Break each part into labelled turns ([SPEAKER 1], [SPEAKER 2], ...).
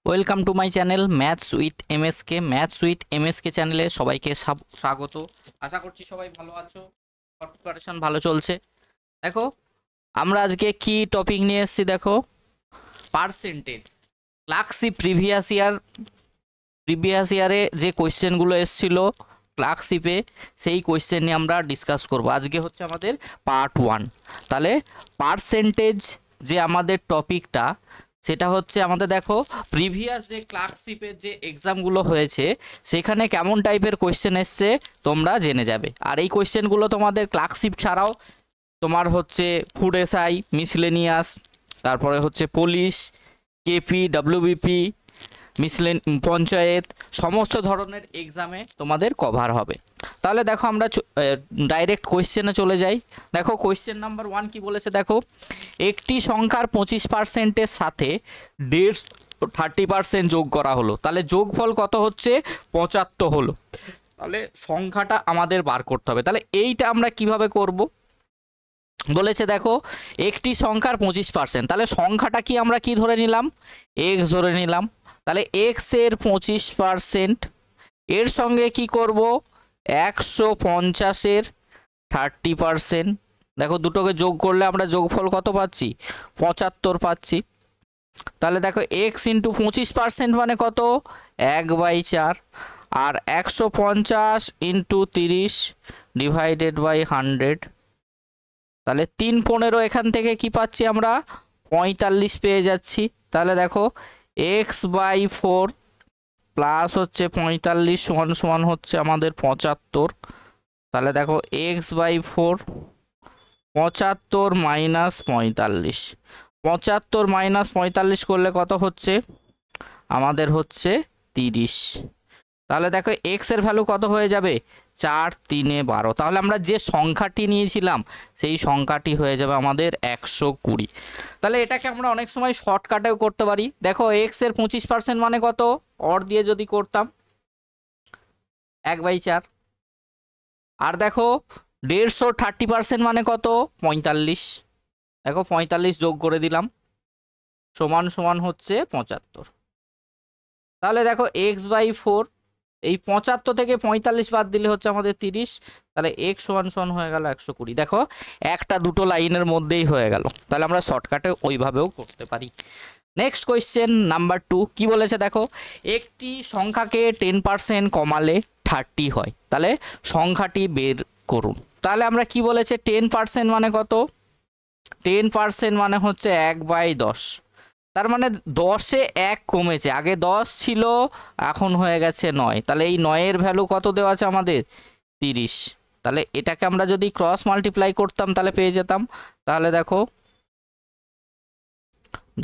[SPEAKER 1] Welcome to my channel maths with MSK. Maths with MSK চ্যানেলে সবাইকে স্বাগত। আশা করছি সবাই ভালো আছো, প্রিপারেশন ভালো চলছে। দেখো আমরা আজকে কি টপিক নিয়ে এসেছি, দেখো পার্সেন্টেজ। ক্লার্কশিপ প্রিভিয়াস ইয়ারে যে কোয়েশ্চেনগুলো এসেছিল ক্লার্কশিপে, সেই কোয়েশ্চেন নিয়ে আমরা ডিসকাস করব। আজকে হচ্ছে আমাদের পার্ট 1। তাহলে পার্সেন্টেজ যে আমাদের টপিকটা, সেটা হচ্ছে আমাদের দেখো প্রিভিয়াস যে ক্লার্কশিপের যে এক্সামগুলো হয়েছে সেখানে কেমন টাইপের কোয়েশ্চেন এসছে তোমরা জেনে যাবে। আর এই কোয়েশ্চেনগুলো তোমাদের ক্লার্কশিপ ছাড়াও তোমার হচ্ছে ফুড এসআই, মিসলেনিয়াস, তারপরে হচ্ছে পুলিশ, কেপি, ডব্লিউবিপি, পঞ্চায়েত, সমস্ত ধরনের এক্সামে তোমাদের কভার হবে। তাহলে দেখো আমরা ডাইরেক্ট কোয়েশ্চেনে চলে যাই। দেখো কোয়েশ্চেন নাম্বার 1 কি বলেছে, দেখো একটি সংখ্যার 25%-এর সাথে 30% যোগ করা হলো, তাহলে যোগফল কত হচ্ছে 75 হলো। তাহলে সংখ্যাটা আমাদের বার করতে হবে। তাহলে এইটা আমরা কিভাবে করব বলেছে, দেখো একটি সংখ্যার 25%, তাহলে সংখ্যাটা কি আমরা কি ধরে নিলাম, এক্স ধরে নিলাম। তাহলে এক্স এর 25% এর সঙ্গে কি করব 150-এর 30%। দেখো দুটোকে যোগ করলে আমরা যোগফল কত পাচ্ছি 75 পাচ্ছি। তাহলে দেখো এক্স ইন্টু 25% মানে কত 1/4, আর 150 ইন্টু 30 ডিভাইডেড বাই 100, তাহলে 3/15 এখান থেকে কি পাচ্ছি আমরা 45 পেয়ে যাচ্ছি। তাহলে দেখো x/4 প্লাস হচ্ছে 45 সমান সমান হচ্ছে আমাদের 75। তাহলে দেখো x/4 75 মাইনাস 45, 75 মাইনাস 45 করলে কত হচ্ছে আমাদের হচ্ছে 30। তাহলে দেখো এক্স এর ভ্যালু কত হয়ে যাবে 4 3 12। তাহলে আমরা যে সংখ্যাটি নিয়েছিলাম সেই সংখ্যাটি হয়ে যাবে আমাদের 120। তাহলে এটাকে আমরা অনেক সময় শর্টকাটেও করতে পারি। দেখো এক্স এর 25% মানে কত, অর দিয়ে যদি করতাম 1/4, আর দেখো 150 30% মানে কত 45। দেখো 45 যোগ করে দিলাম সমান সমান হচ্ছে 75। তাহলে দেখো x/4, এই 75 থেকে 45 বাদ দিলে হচ্ছে আমাদের 30। তাহলে x সমান সমান হয়ে গেল 120। দেখো একটা দুটো লাইনের মধ্যেই হয়ে গেল। তাহলে আমরা শর্টকাটে ওইভাবেও করতে পারি। নেক্সট কোয়েশ্চেন নাম্বার 2 কি বলেছে, দেখো একটি সংখ্যাকে 10% কমালে 30 হয়, তাহলে সংখ্যাটি বের করুন। তাহলে আমরা কি বলেছে 10% মানে কত, 10% মানে হচ্ছে 1/10। তার মানে 10-এ 1 কমেছে, আগে 10 ছিল এখন হয়ে গেছে 9। তাহলে এই 9-এর ভ্যালু কত দেওয়া আছে আমাদের 30। তাহলে এটাকে আমরা যদি ক্রস মাল্টিপ্লাই করতাম তাহলে পেয়ে যেতাম। তাহলে দেখো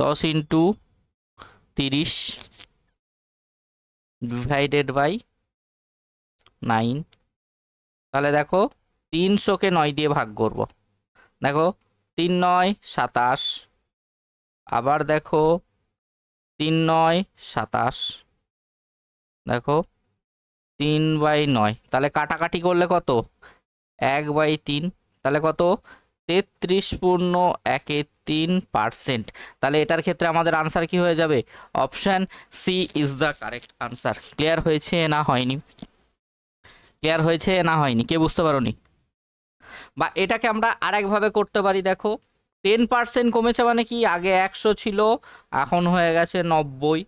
[SPEAKER 1] 10 ইন্টু 30 ডিভাইডেড বাই 9। তাহলে দেখো 300-কে 9 দিয়ে ভাগ করব। দেখো 3 9 27, আবার দেখো 3 9 27, দেখো 3/9। তাহলে কাটাকাটি করলে কত 1/3, তাহলে কত 33.13%। তাহলে এটার ক্ষেত্রে আমাদের আনসার কি হয়ে যাবে, option C is the correct answer. Clear হয়েছে না হয়নি, ক্লিয়ার হয়েছে না হয়নি, কে বুঝতে পারোনি? বা এটাকে আমরা আরেকভাবে করতে পারি। দেখো 10% কমেছে মানে কি, আগে 100 ছিল এখন হয়ে গেছে 90,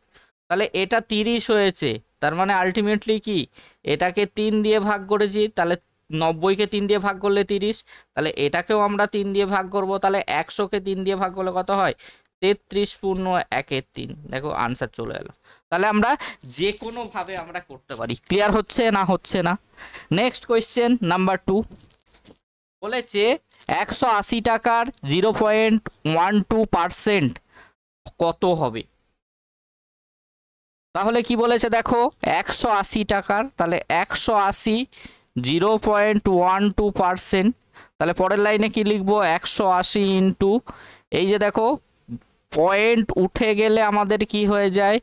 [SPEAKER 1] তাহলে এটা 30 হয়েছে। তার মানে আলটিমেটলি কি, এটাকে 3 দিয়ে ভাগ করেছি, তাহলে 90-কে 3 দিয়ে ভাগ করলে 30, তাহলে এটাকেও আমরা 3 দিয়ে ভাগ করব। তাহলে 100-কে 3 দিয়ে ভাগ করলে কত হয় 33.13। দেখো আনসার চলে এলো। তাহলে আমরা যে কোনোভাবে আমরা করতে পারি। ক্লিয়ার হচ্ছে না হচ্ছে না? নেক্সট কোয়েশ্চেন নাম্বার 2 বলেছে 180 টাকার 0.12% কত হবে। তাহলে কি বলেছে, দেখো 180 টাকার, তাহলে 180 0.12%, তাহলে পরের লাইনে কি লিখবো 180 ইন্টু, এই যে দেখো পয়েন্ট উঠে গেলে আমাদের কি হয়ে যায়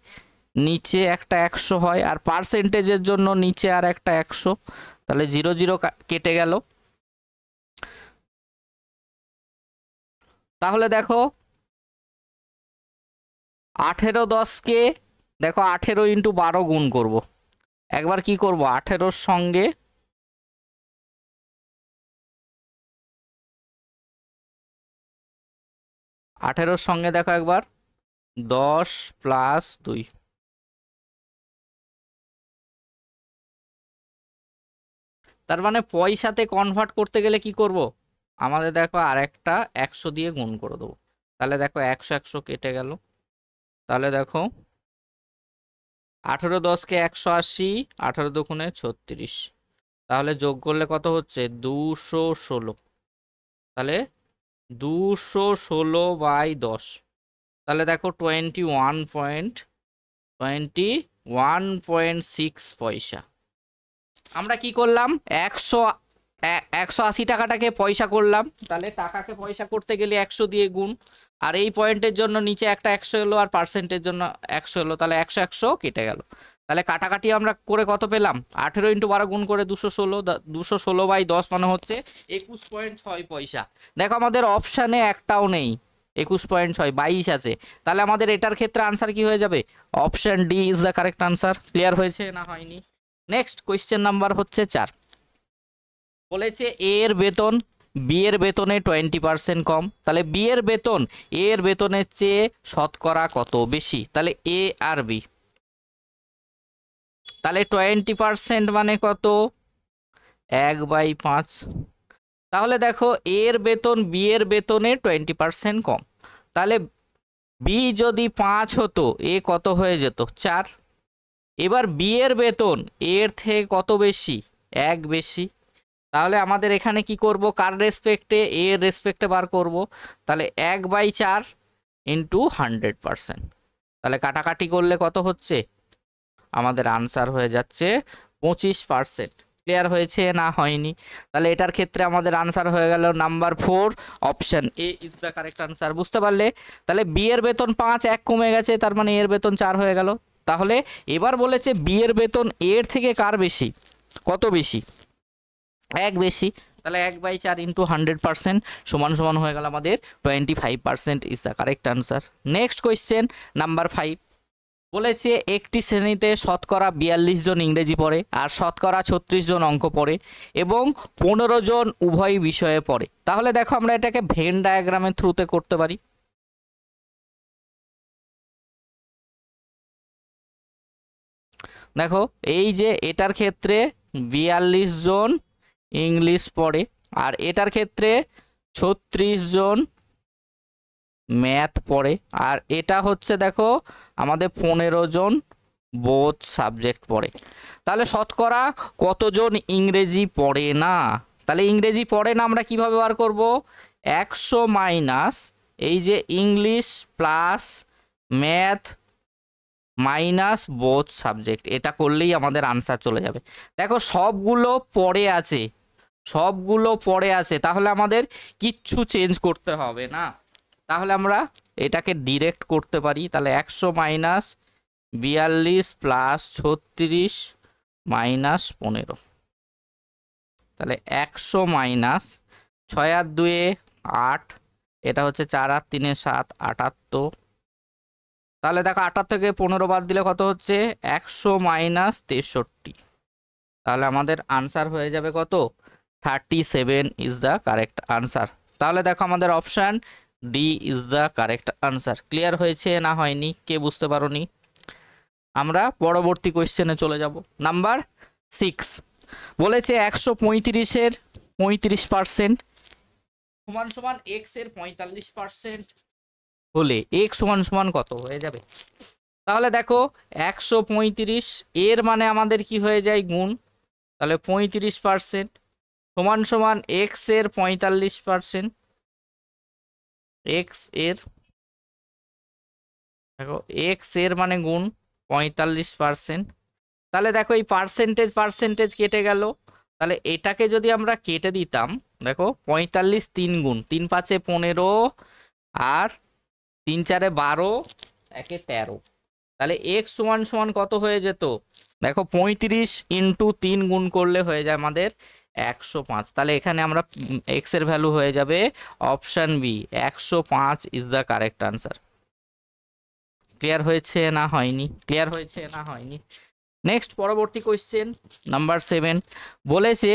[SPEAKER 1] নিচে একটা 100 হয়, আর পার্সেন্টেজের জন্য নিচে আর একটা 100, তাহলে 0 0 কেটে গেল। তাহলে দেখো 18 10-কে দেখো 18 ইন্টু 12 গুণ করব। একবার কি করব, 18-র সঙ্গে 18-র সঙ্গে দেখো একবার 10 প্লাস 2। তার মানে পয়সাতে কনভার্ট করতে গেলে কি করব, আমাদের দেখো আর একটা 100 দিয়ে গুণ করে দেবো। তাহলে দেখো 100 100 কেটে গেল। তাহলে দেখো 18 10-কে 180, 18 দুগুণে 36, তাহলে যোগ করলে কত হচ্ছে 216। তাহলে 216/10, তাহলে দেখো 21.6 পয়সা। আমরা কি করলাম, 180 টাকাটাকে পয়সা করলাম, তাহলে টাকাকে পয়সা করতে গেলে 100 দিয়ে গুণ, আর এই পয়েন্টের জন্য নিচে একটা 100 এলো আর পার্সেন্টের জন্য 100 এলো, তাহলে 100 100 কেটে গেল। তাহলে কাটাকাটি আমরা করে কত পেলাম, 18 ইন্টু 12 গুণ করে 216, 216/10 মানে হচ্ছে 21.6 পয়সা। দেখো আমাদের অপশানে একটাও নেই 21.6, 22 আছে। তাহলে আমাদের এটার ক্ষেত্রে আনসার কি হয়ে যাবে, option D is the correct answer. Clear হয়েছে না হয়নি? নেক্সট কোয়েশ্চেন নাম্বার হচ্ছে 4। বলেছে এ এর বেতন বি এর বেতনে 20% কম, তাহলে বি এর বেতন এ এর বেতনের চেয়ে শতকরা কত বেশি, তাহলে এ আর বি। তাহলে 20% মানে কত, 1/5। তাহলে দেখো এ এর বেতন বি এর বেতনে 20% কম, তাহলে বি যদি 5 হতো এ কত হয়ে যেত, 4। এবার বি এর বেতন এর থেকে কত বেশি, 1 বেশি। তাহলে আমাদের এখানে কি করব, কার রেসপেক্টে, এর রেসপেক্টে বার করব। তাহলে 1/4 ইন্টু 100%, তাহলে কাটাকাটি করলে কত হচ্ছে, আমাদের আনসার হয়ে যাচ্ছে 25%। ক্লিয়ার হয়েছে না হয়নি? তাহলে এটার ক্ষেত্রে আমাদের আনসার হয়ে গেল number 4, option A is the correct answer. বুঝতে পারলে? তাহলে বি এর বেতন 5, 1 কমে গেছে, তার মানে এর বেতন 4 হয়ে গেল। তাহলে এবার বলেছে বি এর বেতন এর থেকে কার বেশি, কত বেশি, 1 বেশি। তাহলে 1/4 ইন্টু 100% সমান সমান হয়ে গেল আমাদের 25% is the correct answer. Next question number 5। বলেছে একটি শ্রেণীতে শতকরা 42 জন ইংরেজি পড়ে আর শতকরা 36 জন অঙ্ক পড়ে এবং 15 জন উভয় বিষয়ে পড়ে। তাহলে দেখো আমরা এটাকে ভেন ডায়াগ্রামের থ্রুতে করতে পারি। দেখো এই যে এটার ক্ষেত্রে 42 জন ইংলিশ পড়ে আর এটার ক্ষেত্রে 36 জন ম্যাথ পড়ে, আর এটা হচ্ছে দেখো আমাদের 15 জন বোথ সাবজেক্ট পড়ে। তাহলে শতকরা কতজন ইংরেজি পড়ে না, তাহলে ইংরেজি পড়ে না আমরা কিভাবে বার করব, 100 মাইনাস এই যে English plus math minus both subject, এটা করলেই আমাদের আনসার চলে যাবে। দেখো সবগুলো পড়ে আছে, সবগুলো পড়ে আছে, তাহলে আমাদের কিচ্ছু চেঞ্জ করতে হবে না। তাহলে আমরা এটাকে ডিরেক্ট করতে পারি। তাহলে 100 মাইনাস 42 প্লাস 36 মাইনাস 15, তাহলে 100 মাইনাস 6 আর 2 8, এটা হচ্ছে 4 আর 3 7, 78। তাহলে দেখো 78 থেকে 15 বাদ দিলে কত হচ্ছে, 100 মাইনাস 63। তাহলে আমাদের আনসার হয়ে যাবে কত, 37 ইজ দ্য কারেক্ট আনসার। তাহলে দেখো আমাদের option D is the correct answer. Clear হয়েছে না হয়নি? কে বুঝতে পারোনি? আমরা পরবর্তী কোয়েশ্চেনে চলে যাব। নাম্বার 6 বলেছে 135-এর 35% সমান সমান এক্স এর 45% হলে এক্স সমান সমান কত হয়ে যাবে। তাহলে দেখো 135 এর মানে আমাদের কি হয়ে যায়, গুণ। তাহলে 35% সমান সমান এক্স এর 45%, এক্স এর দেখো এক্স এর মানে গুণ 45%। তাহলে দেখো এই পার্সেন্টেজ পার্সেন্টেজ কেটে গেল, তাহলে এটাকে যদি আমরা কেটে দিতাম, দেখো 45 3 গুণ, 3 5 15 আর 3 4 12, 1 13, তাহলে এক্স সমান সমান কত হয়ে যেত, দেখো 35 ইন্টু 3 গুণ করলে হয়ে যায় আমাদের 105। তাহলে এখানে আমরা এক্স এর ভ্যালু হয়ে যাবে option B, 105 is the correct answer. Clear হয়েছে না হয়নি? ক্লিয়ার হয়েছে না হয়নি? নেক্সট পরবর্তী কোয়েশ্চেন নাম্বার 7 বলেছে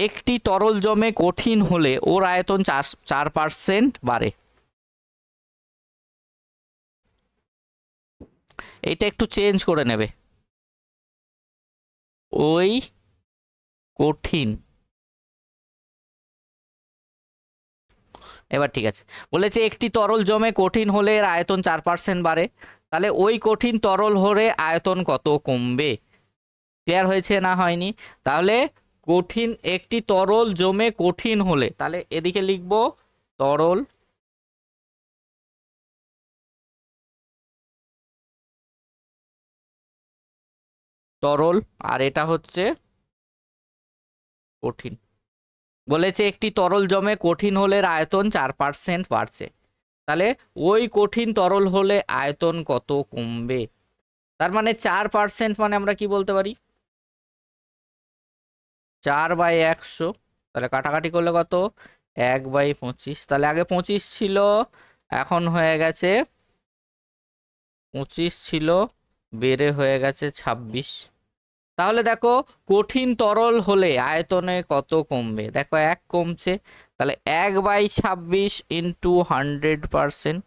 [SPEAKER 1] একটি তরল জমে কঠিন হলে ওর আয়তন 4% বাড়ে। এটা একটু চেঞ্জ করে নেবে, ওই কঠিন। এবার ঠিক আছে, বলেছে একটি তরল জমে কঠিন হলে এর আয়তন 4% বাড়ে, তাহলে ওই কঠিন তরল হলে আয়তন কত কমবে? ক্লিয়ার হয়েছে না হয়নি? তাহলে কঠিন, একটি তরল জমে কঠিন হলে, তাহলে এদিকে লিখবো তরল তরল আর এটা হচ্ছে কঠিন। বলেছে একটি তরল জমে কঠিন হলে এর আয়তন 4% বাড়ছে, তাহলে ওই কঠিন তরল হলে আয়তন কত কমবে? তার মানে 4% মানে আমরা কি বলতে পারি, 4/100, তাহলে কাটাকাটি করলে কত, 1/25। তাহলে আগে 25 ছিল, এখন হয়ে গেছে 25 ছিল, বেড়ে হয়ে গেছে 26। তাহলে দেখো কঠিন তরল হলে আয়তনে কত কমবে, দেখো 1 কমছে, তাহলে 1/26 ইন্টু 100%।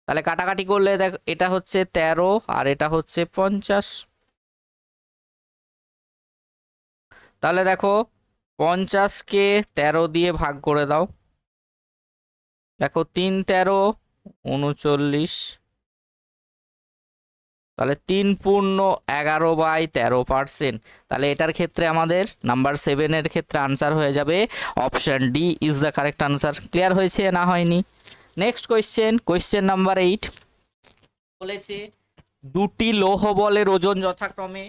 [SPEAKER 1] তাহলে কাটাকাটি করলে দেখো এটা হচ্ছে 13 আর এটা হচ্ছে 50। তাহলে দেখো 50কে 13 দিয়ে ভাগ করে দাও, দেখো 3 13 39, তাহলে 3 পূর্ণ 11/13%। তাহলে এটার ক্ষেত্রে আমাদের নাম্বার 7 এর ক্ষেত্রে আনসার হয়ে যাবে option D is the correct answer. Clear হয়েছে না হয়নি? নেক্সট কোয়েশ্চেন নাম্বার 8 বলেছে দুটি লৌহ বলের ওজন যথাক্রমে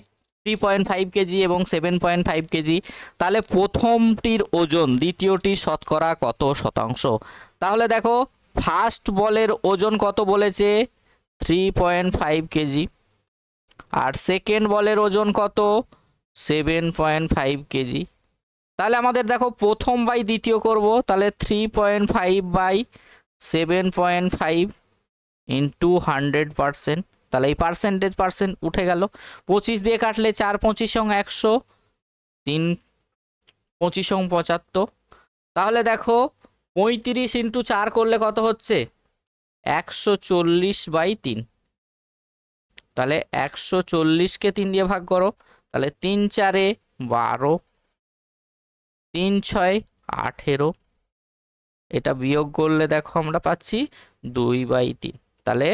[SPEAKER 1] 3.5 কেজি এবং 7.5 কেজি, তাহলে প্রথমটির ওজন দ্বিতীয়টির শতকরা কত শতাংশ? তাহলে দেখো ফার্স্ট বলের ওজন কত বলেছে, 3.5 কেজি, আর সেকেন্ড বলের ওজন কত, 7.5 কেজি। তাহলে আমাদের দেখো প্রথম বাই দ্বিতীয় করব, তাহলে 3.5 বাই 7.5 ইন্টু 100%। তাহলে এই পার্সেন্ট উঠে গেল, 25 দিয়ে কাটলে 4 25 100, 3 25 75। তাহলে দেখো 35 ইন্টু 4 করলে কত হচ্ছে, 140/3। তাহলে 140কে 3 দিয়ে ভাগ করো, তাহলে 3 4 12, 3 6 18, এটা বিয়োগ করলে দেখো আমরা পাচ্ছি 2/3, তাহলে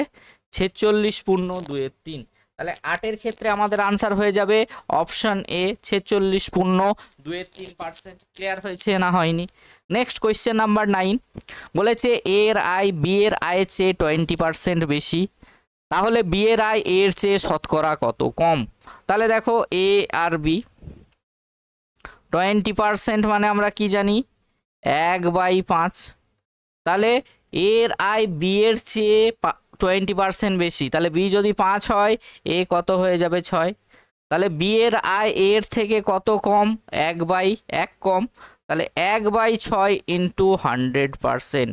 [SPEAKER 1] 46 পূর্ণ 2/3। তাহলে 8 ক্ষেত্রে আমাদের আনসার হয়ে যাবে অপশন এ 46 পূর্ণ 2/3%। ক্লিয়ার হয়েছে না হয়নি? নেক্সট কোয়েশ্চেন নাম্বার 9 বলেছে এ এর আয় বি এর আয়ের চেয়ে 20% বেশি, তাহলে বি এর আয় এর চেয়ে শতকরা কত কম? তাহলে দেখো এ আর বি, 20% মানে আমরা কি জানি, 1/5। তাহলে এর আয় বি এর চেয়ে 20% বেশি, তাহলে বি যদি 5 হয় এ কত হয়ে যাবে 6। তাহলে বি এর আয় এর থেকে কত কম, 1/1 কম, তাহলে 1/6 ইন্টু 100%।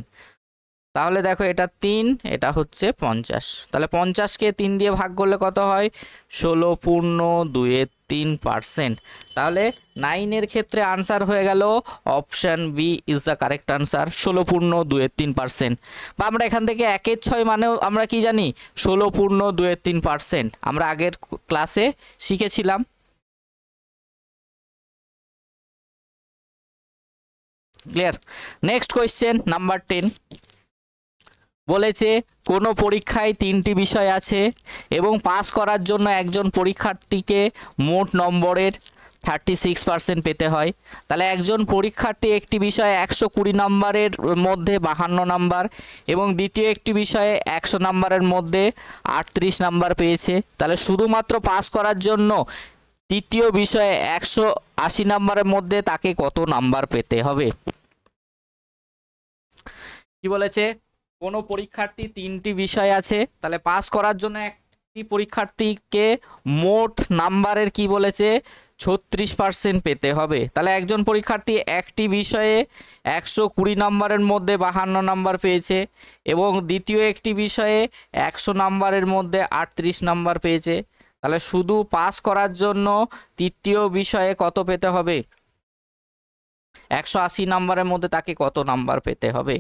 [SPEAKER 1] তাহলে দেখো এটা 3, এটা হচ্ছে 50, তাহলে 50কে 3 দিয়ে ভাগ করলে কত হয়, 16 পূর্ণ 2/3%। তাহলে 9 এর ক্ষেত্রে আনসার হয়ে গেল option B is the correct answer, 16 পূর্ণ 2/3%। বা আমরা এখান থেকে 1 এর 6 মানেও আমরা কি জানি, 16 পূর্ণ 2/3%, আমরা আগের ক্লাসে শিখেছিলাম। ক্লিয়ার? নেক্সট কোয়েশ্চেন নাম্বার 10 বলেছে কোনো পরীক্ষায় 3টি বিষয় আছে এবং পাস করার জন্য একজন পরীক্ষার্থীকে মোট নম্বরের 36% পেতে হয়। তাহলে একজন পরীক্ষার্থী একটি বিষয়ে 120 নম্বরের মধ্যে 52 নম্বর এবং দ্বিতীয় একটি বিষয়ে 100 নম্বরের মধ্যে 38 নম্বর পেয়েছে, তাহলে শুধুমাত্র পাস করার জন্য তৃতীয় বিষয়ে 180 নম্বরের মধ্যে তাকে কত নাম্বার পেতে হবে? কি বলেছে, কোনো পরীক্ষার্থী 3টি বিষয় আছে, তাহলে পাস করার জন্য একটি পরীক্ষার্থীকে মোট নাম্বারের কি বলেছে 36% পেতে হবে। তাহলে একজন পরীক্ষার্থী একটি বিষয়ে 120 নম্বরের মধ্যে 52 নম্বর পেয়েছে এবং দ্বিতীয় একটি বিষয়ে 100 নম্বরের মধ্যে 38 নম্বর পেয়েছে। তাহলে শুধু পাস করার জন্য তৃতীয় বিষয়ে কত পেতে হবে? 180 নম্বরের মধ্যে তাকে কত নাম্বার পেতে হবে?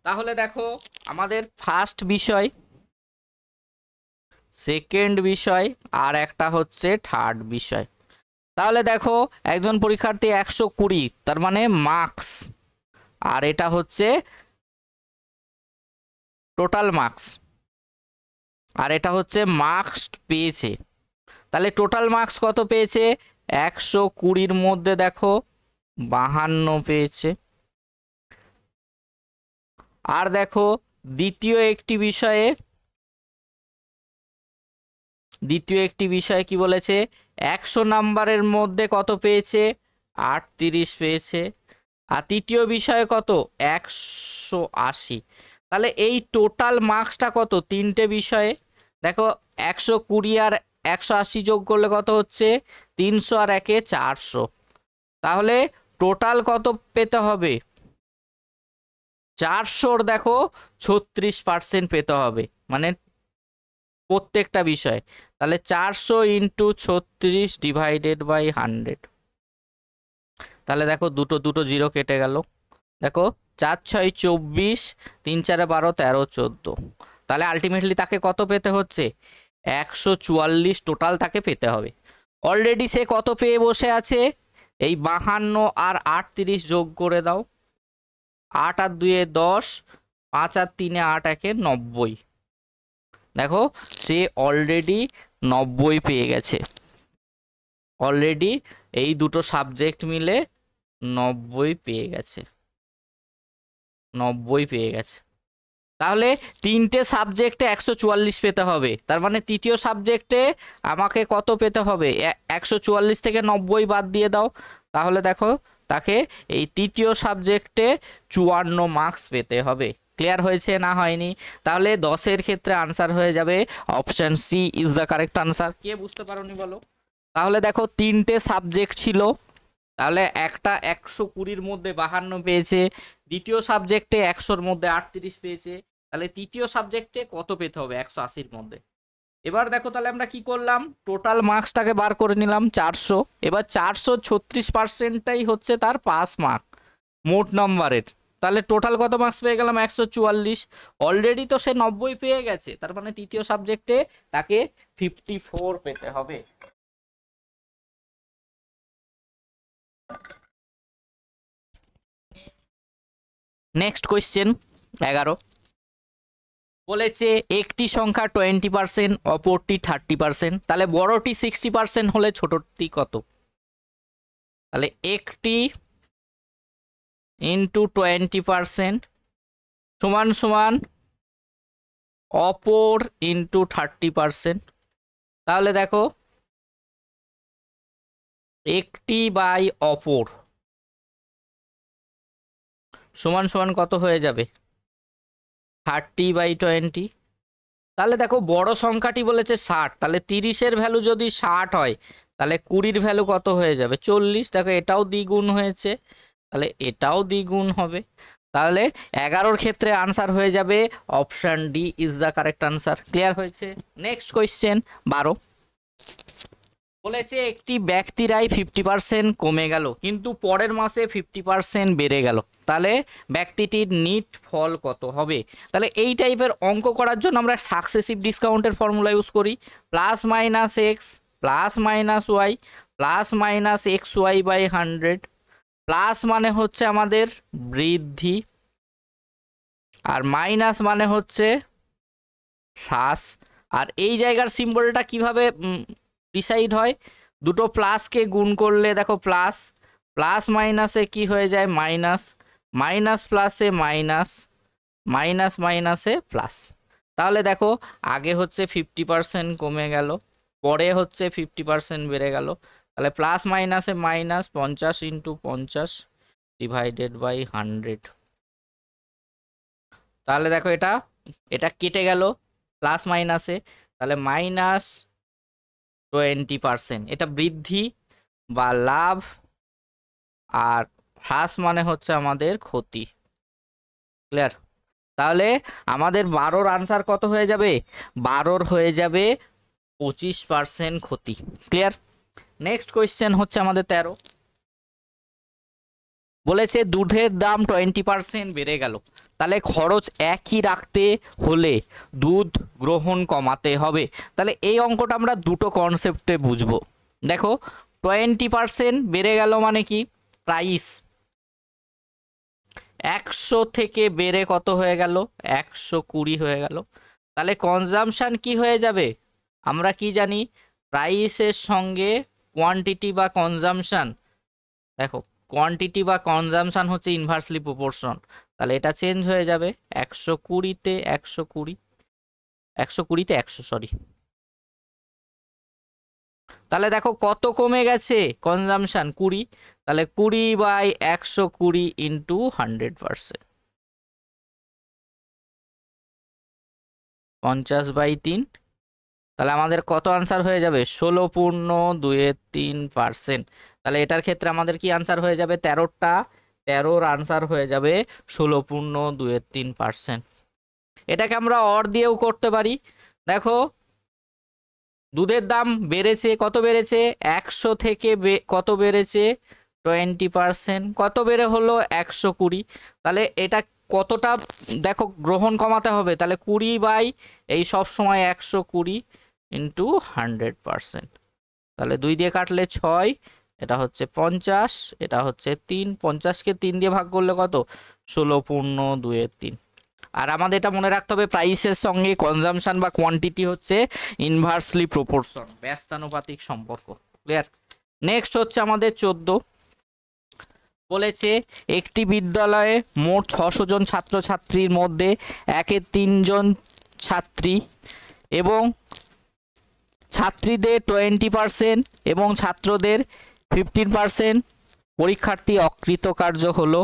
[SPEAKER 1] তাহলে দেখো আমাদের ফার্স্ট বিষয়, সেকেন্ড বিষয় আর একটা হচ্ছে থার্ড বিষয়। তাহলে দেখো একজন পরীক্ষার্থী 120, তার মানে মার্কস, আর এটা হচ্ছে টোটাল মার্কস, আর এটা হচ্ছে মার্কস পেয়েছে। তাহলে টোটাল মার্কস কত পেয়েছে? 120-র মধ্যে দেখো 52 পেয়েছে। আর দেখো দ্বিতীয় একটি বিষয়ে কি বলেছে? 100 নাম্বারের মধ্যে কত পেয়েছে? 38 পেয়েছে। আর তৃতীয় বিষয়ে কত? 180। তাহলে এই টোটাল মার্কসটা কত তিনটে বিষয়ে? দেখো 120 আর 180 যোগ করলে কত হচ্ছে? 300 আর 1-এ 400। তাহলে টোটাল কত পেতে হবে? 400-র দেখো 36% পেতে হবে, মানে প্রত্যেকটা বিষয়। তাহলে 400 × 36 ডিভাইডেড বাই 100। তাহলে দেখো দুটো জিরো কেটে গেল। দেখো 4 6 24, 3 4 12 13 14। তাহলে আলটিমেটলি তাকে কত পেতে হচ্ছে? 144 টোটাল তাকে পেতে হবে। অলরেডি সে কত পেয়ে বসে আছে? এই 52 আর 38 যোগ করে দাও। 8 আর 2-এ 10, 5 আর 3-এ 8, 1-এ 90। দেখো সে অলরেডি 90 পেয়ে গেছে। অলরেডি এই দুটো সাবজেক্ট মিলে 90 পেয়ে গেছে। তাহলে তিনটে সাবজেক্টে 144 পেতে হবে। তার মানে তৃতীয় সাবজেক্টে আমাকে কত পেতে হবে? 144 থেকে 90 বাদ দিয়ে দাও। তাহলে দেখো তাকে এই তৃতীয় সাবজেক্টে 54 মার্কস পেতে হবে। ক্লিয়ার হয়েছে না হয়নি? তাহলে 10-এর ক্ষেত্রে আনসার হয়ে যাবে option C is the correct answer. কে বুঝতে পারোনি বলো? তাহলে দেখো তিনটে সাবজেক্ট ছিল, তাহলে একটা 120-র মধ্যে 52 পেয়েছে, দ্বিতীয় সাবজেক্টে 100-র মধ্যে 38 পেয়েছে। তাহলে তৃতীয় সাবজেক্টে কত পেতে হবে? 180-র মধ্যে। এবার দেখো তাহলে আমরা কি করলাম? টোটাল মার্কসটাকে বার করে নিলাম 400। এবার 436%টাই হচ্ছে তার পাস মার্ক মোট নাম্বারের। তাহলে টোটাল কত মার্কস পেয়ে গেলাম? 144। অলরেডি তো সে 90 পেয়ে গেছে, তার মানে তৃতীয় সাবজেক্টে তাকে 54 পেতে হবে। নেক্সট কোয়েশ্চেন 11 বলেছে একটি সংখ্যা 20%, অপরটি 30%। তাহলে বড়টি 60% হলে ছোটটি কত? তাহলে একটি ইন্টু 20% সমান সমান অপর ইন্টু 30%। তাহলে দেখো একটি বাই অপর সমান সমান কত হয়ে যাবে? 30/20। তাহলে দেখো বড় সংখ্যাটি বলেছে 60, তাহলে 30-এর ভ্যালু যদি 60 হয় তাহলে 20-র ভ্যালু কত হয়ে যাবে? 40। দেখো এটাও দ্বিগুণ হয়েছে, তাহলে এটাও দ্বিগুণ হবে। তাহলে 11-র ক্ষেত্রে আনসার হয়ে যাবে option D is the correct answer. Clear হয়েছে? নেক্সট কোয়েশ্চেন 12 বলেছে একটি ব্যক্তির আয় 50% কমে গেল কিন্তু পরের মাসে 50% বেড়ে গেল, তাহলে ব্যক্তিটির নিট ফল কত হবে? তাহলে এই টাইপের অঙ্ক করার জন্য আমরা সাকসেসিভ ডিসকাউন্টের ফর্মুলা ইউজ করি। Plus minus x plus minus y plus minus x y by 100। Plus মানে হচ্ছে আমাদের বৃদ্ধি, আর মাইনাস মানে হচ্ছে হ্রাস। আর এই জায়গার সিম্বলটা কিভাবে ডিসাইড হয়? দুটো প্লাসকে গুণ করলে দেখো প্লাস, প্লাস মাইনাসে কি হয়ে যায়? মাইনাস, মাইনাস প্লাসে মাইনাস, মাইনাস মাইনাসে প্লাস। তাহলে দেখো আগে হচ্ছে 50% কমে গেল, পরে হচ্ছে 50% বেড়ে গেল। তাহলে প্লাস মাইনাসে মাইনাস, 50 × 50 ডিভাইডেড বাই 100। তাহলে দেখো এটা এটা কেটে গেল প্লাস মাইনাসে, তাহলে -20%। এটা বৃদ্ধি বা লাভ, আর হ্রাস মানে হচ্ছে আমাদের ক্ষতি। ক্লিয়ার? তাহলে আমাদের 12-র আনসার কত হয়ে যাবে? 12-র হয়ে যাবে 25% ক্ষতি। ক্লিয়ার? নেক্সট কোয়েশ্চেন হচ্ছে আমাদের 13। বলেছে দুধের দাম 20% বেড়ে গেল, তাহলে খরচ একই রাখতে হলে দুধ গ্রহণ কমাতে হবে। তাহলে এই অঙ্কটা আমরা দুটো কনসেপ্টে বুঝবো। দেখো 20% বেড়ে গেল মানে কি? প্রাইস 100 থেকে বেড়ে কত হয়ে গেল? 120 হয়ে গেল। তাহলে কনজামশান কি হয়ে যাবে? আমরা কি জানি? প্রাইসের সঙ্গে কোয়ান্টিটি বা কনজামশান, দেখো কোয়ান্টিটি বা কনজামশান হচ্ছে ইনভার্সলি প্রপোর্শন। তাহলে এটা চেঞ্জ হয়ে যাবে 120-তে 120, 120-তে 100, সরি। তাহলে দেখো কত কমে গেছে কনজামশান? 20। তাহলে 20/120 ইন্টু 100%, 50/3। তাহলে আমাদের কত আনসার হয়ে যাবে? 16.23%। তাহলে এটার ক্ষেত্রে আমাদের কি আনসার হয়ে যাবে? 13-র আনসার হয়ে যাবে 16.23%। এটাকে আমরা অর দিয়েও করতে পারি। দেখো দুধের দাম বেড়েছে, কত বেড়েছে? 100 থেকে কত বেড়েছে? 20%। কত বেড়ে হলো? 120। তাহলে এটা কতটা দেখো গ্রহণ কমাতে হবে? তাহলে 20 এই সব সময় 120 ইন্টু 100%। তাহলে 2 দিয়ে কাটলে 6, এটা হচ্ছে 50, এটা হচ্ছে 3। 50-কে 3 দিয়ে ভাগ করলে কত? 16.23। আর আমাদের এটা মনে রাখতে হবে, প্রাইসের সঙ্গে কনজামশন বা কোয়ান্টিটি হচ্ছে ইনভার্সলি প্রপোর্শন, ব্যস্তানুপাতিক সম্পর্ক। ক্লিয়ার? নেক্সট হচ্ছে আমাদের 14। বলেছে একটি বিদ্যালয়ে মোট 600 জন ছাত্রছাত্রীর মধ্যে 1/3 জন ছাত্রী এবং ছাত্রীদের 20% এবং ছাত্রদের 15% পরীক্ষার্থী অকৃতকার্য হলো,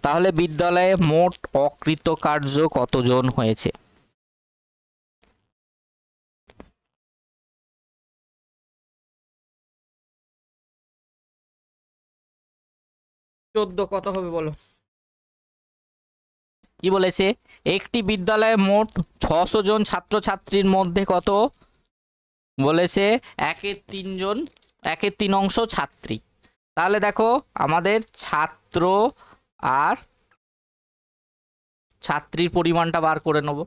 [SPEAKER 1] তাহলে বিদ্যালয়ে মোট অকৃতকার্য কতজন হয়েছে? কত হবে বলো? কি বলেছে? একটি বিদ্যালয়ে মোট 600 জন ছাত্রছাত্রীর মধ্যে কত? বলেছে 1/3 ছাত্রী। তাহলে দেখো আমাদের ছাত্র আর ছাত্রীর পরিমাণটা বার করে নেব।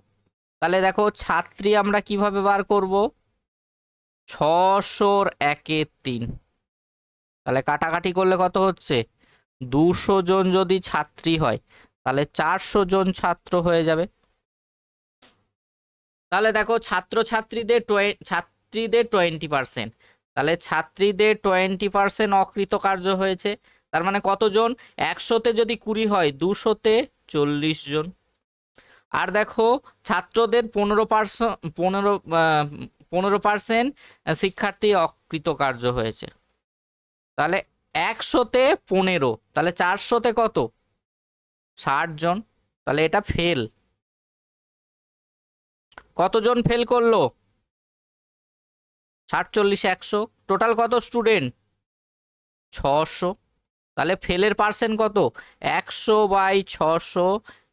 [SPEAKER 1] তাহলে দেখো ছাত্রী আমরা কিভাবে বার করব? 600-র 1/3। তাহলে কাটাকাটি করলে কত হচ্ছে? 200 জন যদি ছাত্রী হয় তাহলে 400 জন ছাত্র হয়ে যাবে। তাহলে দেখো ছাত্রছাত্রীদের 20%, তাহলে ছাত্রীদের 20% অকৃতকার্য হয়েছে। তার মানে কতজন? 100-তে যদি 20 হয়, 200-তে 40 জন। আর দেখো ছাত্রদের 15% শিক্ষার্থী অকৃতকার্য হয়েছে। তাহলে 100-তে 15, তাহলে 400-তে কত? 60 জন। তাহলে এটা ফেল। কতজন ফেল করলো? 60, 40, 100, টোটাল কত স্টুডেন্ট? 600। তাহলে ফেলের পার্সেন্ট কত? 100/600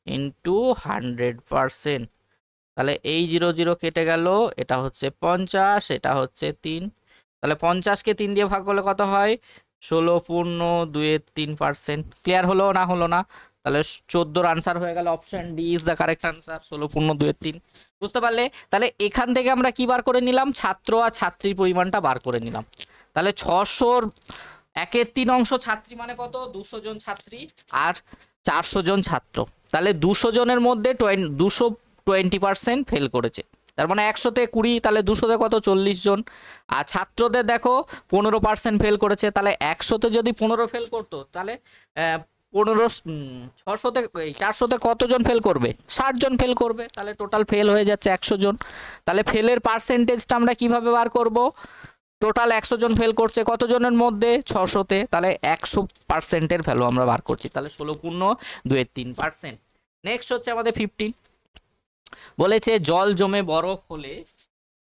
[SPEAKER 1] ইন্টু 100%। তাহলে এই 0 0 কেটে গেল, এটা হচ্ছে 50, এটা হচ্ছে 3। তাহলে 50-কে 3 দিয়ে ভাগ করলে কত হয়? 16.23%। ক্লিয়ার হলো না হলো না? তাহলে 14-র আনসার হয়ে গেল option D is the correct answer, 16.23। বুঝতে পারলে? তাহলে এখান থেকে আমরা কি বার করে নিলাম? ছাত্র আর ছাত্রীর পরিমাণটা বার করে নিলাম। তাহলে 600-র 1/3 ছাত্রী মানে কত? 200 জন ছাত্রী আর 400 জন ছাত্র। তাহলে 200 জনের মধ্যে 220% ফেল করেছে। তার মানে 100-তে 20, তাহলে 200-তে কত? 40 জন। আর ছাত্রদের দেখো 15% ফেল করেছে। তাহলে 100-তে যদি 15 ফেল করতো তাহলে 600-তে 400-তে কতজন ফেল করবে? 60 জন ফেল করবে। তাহলে টোটাল ফেল হয়ে যাচ্ছে 100 জন। তাহলে ফেলের পার্সেন্টেজটা আমরা কিভাবে বার করব? টোটাল 100 জন ফেল করছে কতজনের মধ্যে? 600-তে। তাহলে 100%-এর ভ্যালু আমরা বার করছি। তাহলে 16.23%। নেক্সট হচ্ছে আমাদের 15। বলেছে জল জমে বরফ হলে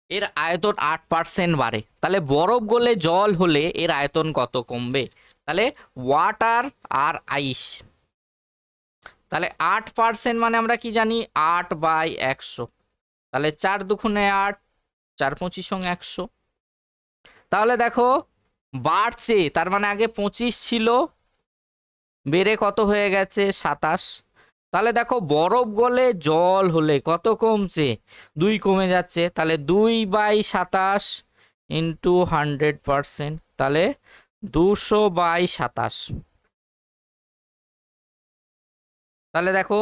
[SPEAKER 1] এর আয়তন 8% বাড়ে, তাহলে বরফ গলে জল হলে এর আয়তন কত কমবে? তাহলে ওয়াটার আর আইস, তাহলে 8% মানে আমরা কি জানি 8/100, তাহলে 4 দুগুণে 8, 4 25 সঙ্গে 100। তাহলে দেখো বাড়ছে, তার মানে আগে 25 ছিল, বেড়ে কত হয়ে গেছে 27। তাহলে দেখো বরফ গলে জল হলে কত কমছে, 2 কমে যাচ্ছে, তাহলে 2/27 ইন্টু 100%, তাহলে 200/27। তাহলে দেখো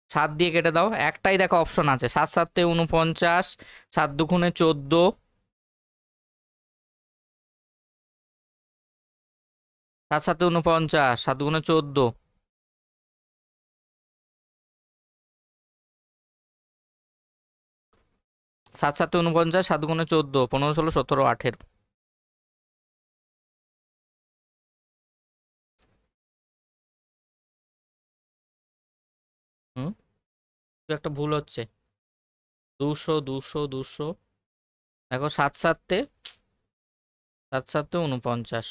[SPEAKER 1] 7 দিয়ে কেটে দাও, একটাই দেখো অপশন আছে, 7 7 49, 7 দুগুণে 14, 7 7 49, 7 দুগুণে 14, 7 7 49, 7 দুগুণে 14, 15 16 17 18। হুম, একটা ভুল হচ্ছে, 200 200 200, দেখো 7 7 7 7 49,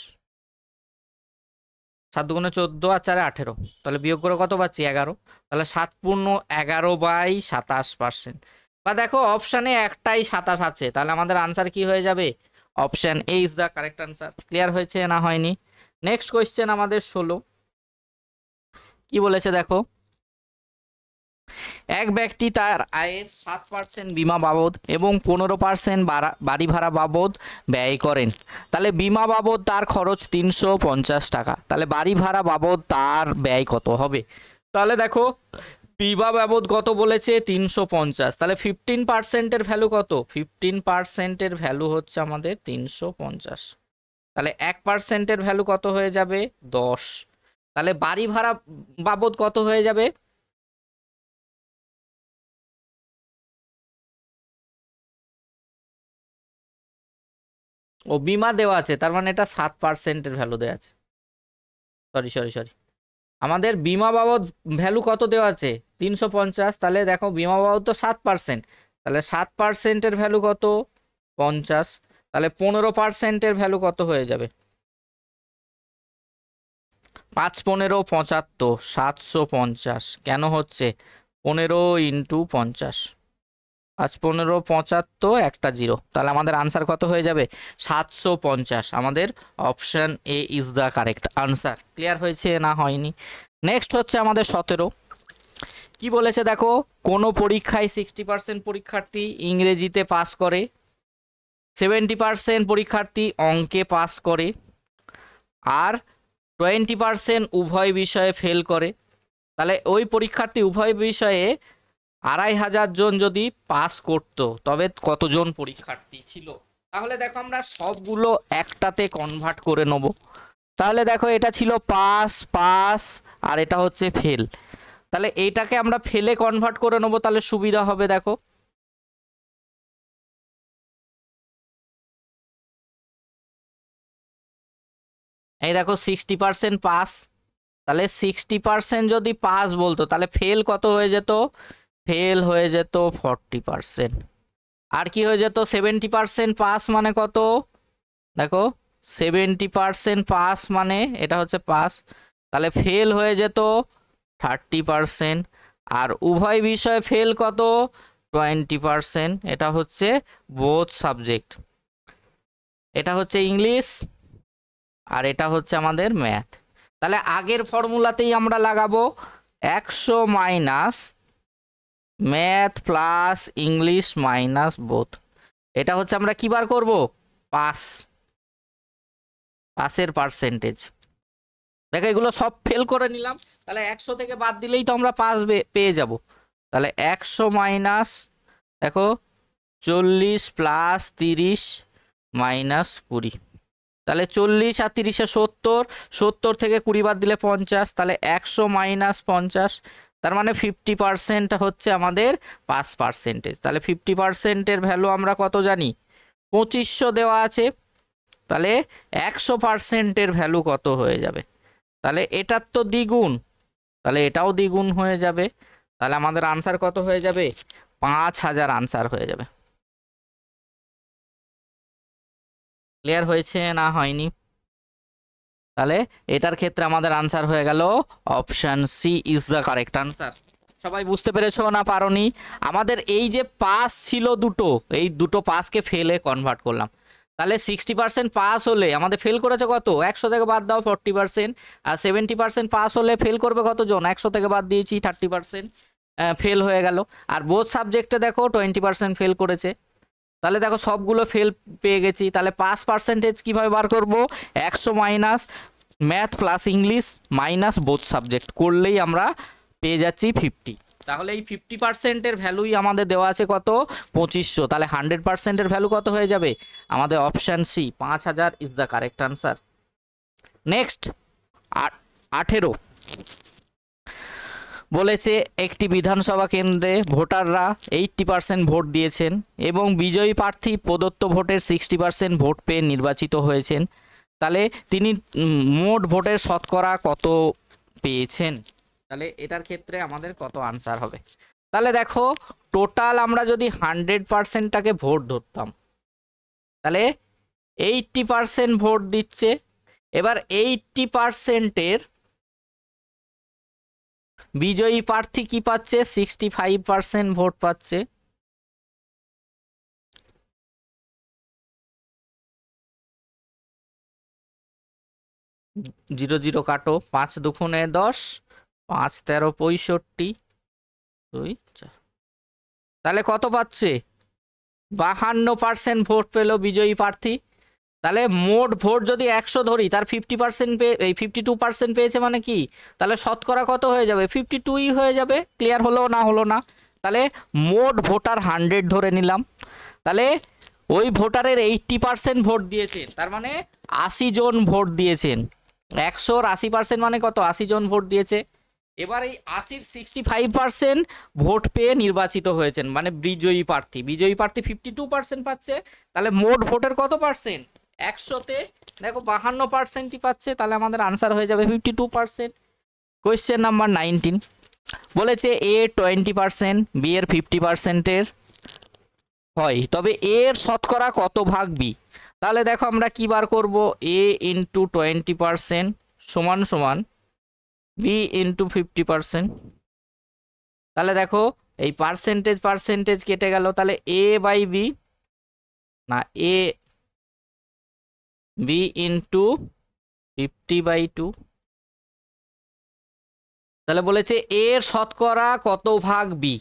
[SPEAKER 1] 7 দুগুণে 14 আর 4 18, তাহলে বিয়োগ করে কত পাচ্ছি 11, তাহলে 7 পূর্ণ 11/27%। বা দেখো অপশানে একটাই 27 আছে, তাহলে আমাদের আনসার কি হয়ে যাবে? Option A is the correct answer. Clear হয়েছে না হয়নি? নেক্সট কোয়েশ্চেন আমাদের 16, কি বলেছে দেখো, এক ব্যক্তি তার আয়ের 7% বিমা বাবদ এবং 15% বাড়ি ভাড়া বাবদ ব্যয় করেন, তাহলে বিমা বাবদ তার খরচ 350 টাকা, তাহলে বাড়ি ভাড়া বাবদ তার ব্যয় কত হবে? তাহলে দেখো বিমা বাবদ কত বলেছে 350, তাহলে 15%-এর ভ্যালু কত? 15%-এর ভ্যালু হচ্ছে আমাদের 350, তাহলে 1%-এর ভ্যালু কত হয়ে যাবে 10, তাহলে বাড়ি ভাড়া বাবদ কত হয়ে যাবে? ও বিমা দেওয়া আছে, তার মানে এটা 7%-এর ভ্যালু দেওয়া আছে, সরি সরি সরি, আমাদের বিমা বাবদ ভ্যালু কত দেওয়া আছে 350, তাহলে দেখো বিমা বাবদ তো 7%, তাহলে 7%-এর ভ্যালু কত 50, তাহলে 15%-এর ভ্যালু কত হয়ে যাবে? 5 15 75, 750 কেন হচ্ছে 15 ইন্টু 50, 5 15 75, একটা 0, তাহলে আমাদের আনসার কত হয়ে যাবে 750। আমাদের option A is the correct answer. Clear হয়েছে না হয়নি? নেক্সট হচ্ছে আমাদের 17, কি বলেছে দেখো, কোনো পরীক্ষায় 60% পরীক্ষার্থী ইংরেজিতে পাস করে, 70% পরীক্ষার্থী অঙ্কে পাস করে, আর 20% উভয় বিষয়ে ফেল করে, তাহলে ওই পরীক্ষার্থী উভয় বিষয়ে 2500 জন যদি পাস করত তবে কতজন পরীক্ষার্থী ছিল? তাহলে দেখো আমরা সবগুলো একটাতে কনভার্ট করে নেব, তাহলে দেখো এটা ছিল পাস পাস আর এটা হচ্ছে ফেল, তাহলে এইটাকে আমরা ফেলে কনভার্ট করে নেব, তাহলে সুবিধা হবে। দেখো এই দেখো 60% পাস, তাহলে 60% যদি পাস বলতো তাহলে ফেল কত হয়ে যেত? ফেল হয়ে যেত 40%। আর কি হয়ে যেত 70% পাস মানে কত? দেখো 70% পাস মানে এটা হচ্ছে পাস, তাহলে ফেল হয়ে যেত 30%। আর উভয় বিষয়ে ফেল কত? 20%। এটা হচ্ছে বোথ সাবজেক্ট, এটা হচ্ছে ইংলিশ আর এটা হচ্ছে আমাদের ম্যাথ। তাহলে আগের ফর্মুলাতেই আমরা লাগাবো 100 minus math plus English minus both, এটা হচ্ছে আমরা কি বার করব? পাস, পাসের পার্সেন্টেজ। দেখো এগুলো সব ফেল করে নিলাম, তাহলে 100 থেকে বাদ দিলেই তো আমরা পাস পেয়ে যাব। তাহলে 100 মাইনাস দেখো 40 প্লাস 30 মাইনাস 20, তাহলে 40 আর 30 70, 70 থেকে 20 বাদ দিলে 50, তাহলে 100 মাইনাস 50, তার মানে 50% হচ্ছে আমাদের পাস পার্সেন্টেজ। তাহলে 50%-এর ভ্যালু আমরা কত জানি? 2500 দেওয়া আছে, তাহলে 100%-এর ভ্যালু কত হয়ে যাবে? তাহলে এটার তো দ্বিগুণ, তাহলে এটাও দ্বিগুণ হয়ে যাবে, তাহলে আমাদের আনসার কত হয়ে যাবে? 5000 আনসার হয়ে যাবে। ক্লিয়ার হয়েছে না হয়নি? তাহলে এটার ক্ষেত্রে আমাদের আনসার হয়ে গেল option C is the correct answer. সবাই বুঝতে পেরেছো না পারোনি? আমাদের এই যে পাস ছিল দুটো, এই দুটো পাসকে ফেলে কনভার্ট করলাম। তাহলে 60% পাস হলে আমাদের ফেল করেছে কত? 100 থেকে বাদ দাও 40%। আর 70% পাস হলে ফেল করবে কতজন? 100 থেকে বাদ দিয়েছি 30% ফেল হয়ে গেল। আর বোথ সাবজেক্টে দেখো 20% ফেল করেছে। তাহলে দেখো সবগুলো ফেল পেয়ে গেছি। তাহলে পাস পার্সেন্টেজ কীভাবে বার করব? 100 minus math plus English minus both subject করলেই আমরা পেয়ে যাচ্ছি 50। তাহলে এই 50%-এর ভ্যালুই আমাদের দেওয়া আছে কত? 2500। তাহলে 100%-এর ভ্যালু কত হয়ে যাবে? আমাদের option C 5000 is the correct answer. Next 18 বলেছে একটি বিধানসভা কেন্দ্রে ভোটাররা 80% ভোট দিয়েছেন এবং বিজয়ী প্রার্থী প্রদত্ত ভোটের 60% ভোট পেয়ে নির্বাচিত হয়েছেন। তাহলে তিনি মোট ভোটের শতকরা কত পেয়েছেন? তাহলে এটার ক্ষেত্রে আমাদের কত আনসার হবে? তাহলে দেখো টোটাল আমরা যদি 100%টাকে ভোট ধরতাম, তাহলে 80% ভোট দিচ্ছে। এবার 80%-এর বিজয়ী প্রার্থী কি পাচ্ছে? 65% ভোট পাচ্ছে। জিরো জিরো কাটো, 5 দুগুণে 10, 5 13 65, 2 4। তাহলে কত পাচ্ছে? 52% ভোট পেল বিজয়ী প্রার্থী। তাহলে মোট ভোট যদি 100 ধরি, তার 50% এই 52% পেয়েছে মানে কি? তাহলে শতকরা কত হয়ে যাবে? 52ই হয়ে যাবে। ক্লিয়ার হলো না হলো না? তাহলে মোট ভোটার 100 ধরে নিলাম। তাহলে ওই ভোটারের 80% ভোট দিয়েছেন, তার মানে 80 জন ভোট দিয়েছেন। 100-র 80% মানে কত? 80 জন ভোট দিয়েছে। এবার এই 80-র 65% ভোট পেয়ে নির্বাচিত হয়েছেন, মানে বিজয়ী প্রার্থী। বিজয়ী প্রার্থী 52% পাচ্ছে। তাহলে মোট ভোটের কত পার্সেন্ট? 100-তে দেখো 52%ই পাচ্ছে। তাহলে আমাদের আনসার হয়ে যাবে 52%। কোয়েশ্চেন নাম্বার 19 বলেছে এ 20%, বি এর 50%-এর হয়, তবে এর শতকরা কত ভাগ বি? তাহলে দেখো আমরা কি বার করব? এ ইন্টু 20% সমান সমান বি ইন্টু 50%। তাহলে দেখো এই পার্সেন্টেজ কেটে গেল। তাহলে এ বাই বি, না এ বি ইন্টু 50/2। তাহলে বলেছে এর শতকরা কত ভাগ বি?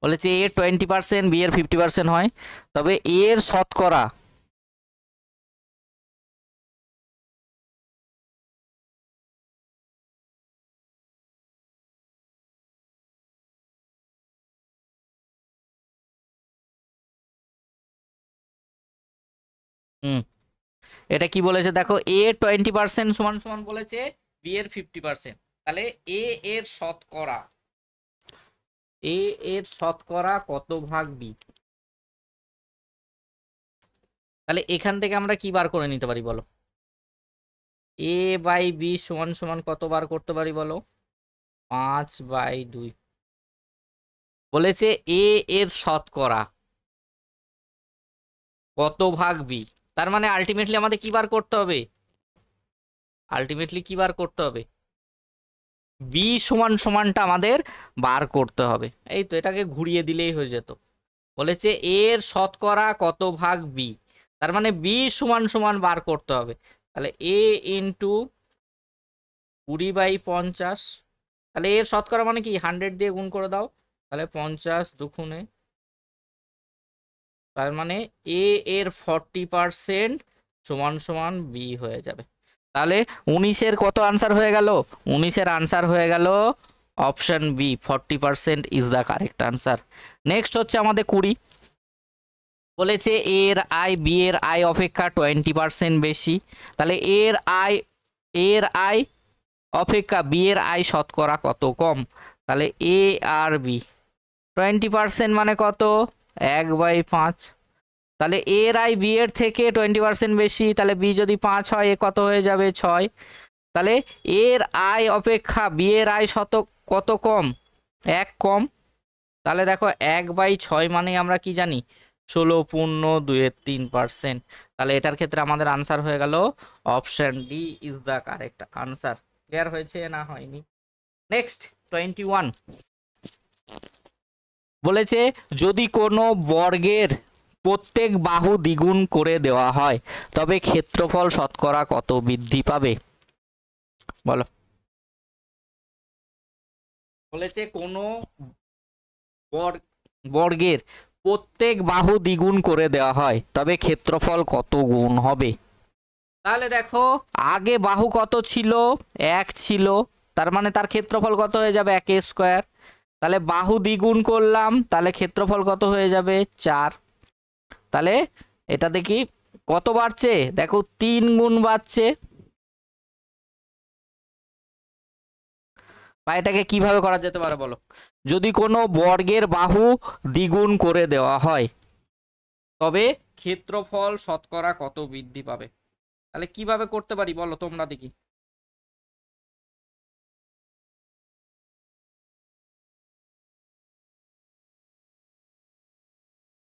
[SPEAKER 1] বলেছে এর 20%, বি এর 50% হয়, তবে এর শতকরা এটা কি বলেছে দেখো, এ 20% সমান সমান বলেছে বি এর 50%। তাহলে এ এর শতকরা, এ এর শতকরা কত ভাগ বি? তাহলে এখান থেকে আমরা কি বার করে নিতে পারি বলো? এ বাই বি সমান সমান কত বার করতে পারি বলো? 5/2। বলেছে এ এর শতকরা কত ভাগ বি, তার মানে আলটিমেটলি আমাদের কি বার করতে হবে? বি সমান সমানটা আমাদের বার করতে হবে। এই তো, এটাকে ঘুরিয়ে দিলেই হয়ে যেত। বলেছে এর শতকরা কত ভাগ বি, তার মানে বি সমান সমান বার করতে হবে। তাহলে এ ইন্টু 20/50। তাহলে এর শতকরা মানে কি? 100 দিয়ে গুণ করে দাও। তাহলে 50 দুগুণে, তার মানে এ এর 40% সমান সমান বি হয়ে যাবে। তাহলে 19-এর কত আনসার হয়ে গেল? 19-এর আনসার হয়ে গেল option B, 40% is the correct answer. Next হচ্ছে আমাদের 20। বলেছে এর আয় বি এর আয় অপেক্ষা 20% বেশি। তাহলে এর আয় অপেক্ষা বি এর আয় শতকরা কত কম? তাহলে এ আর বি 20% মানে কত? 1/5। তাহলে এর আয় বি এর থেকে 20% বেশি, তাহলে বি যদি 5 হয় এ কত হয়ে যাবে 6। তাহলে এর আয় অপেক্ষা বি এর আয় কত কম, 1 কম। তাহলে দেখো 1/6 মানে আমরা কি জানি 16.23%। তাহলে এটার ক্ষেত্রে আমাদের আনসার হয়ে গেল option D is the correct answer. Clear হয়েছে না হয়নি? নেক্সট 21 বলেছে যদি কোনো বর্গের প্রত্যেক বাহু দ্বিগুণ করে দেওয়া হয় তবে ক্ষেত্রফল শতকরা কত বৃদ্ধি পাবে? বলো। বলেছে কোনো বর্গের প্রত্যেক বাহু দ্বিগুণ করে দেওয়া হয় তবে ক্ষেত্রফল কত গুণ হবে? তাহলে দেখো আগে বাহু কত ছিল, 1 ছিল, তার মানে তার ক্ষেত্রফল কত হয়ে যাবে 1 স্কোয়ার। তাহলে বাহু দ্বিগুণ করলাম, তাহলে ক্ষেত্রফল কত হয়ে যাবে 4। তাহলে এটা দেখি কত বাড়ছে, দেখো 3 গুণ বাড়ছে। বা এটাকে কিভাবে করা যেতে পারে বলো? যদি কোনো বর্গের বাহু দ্বিগুণ করে দেওয়া হয় তবে ক্ষেত্রফল শতকরা কত বৃদ্ধি পাবে? তাহলে কিভাবে করতে পারি বলো তোমরা দেখি।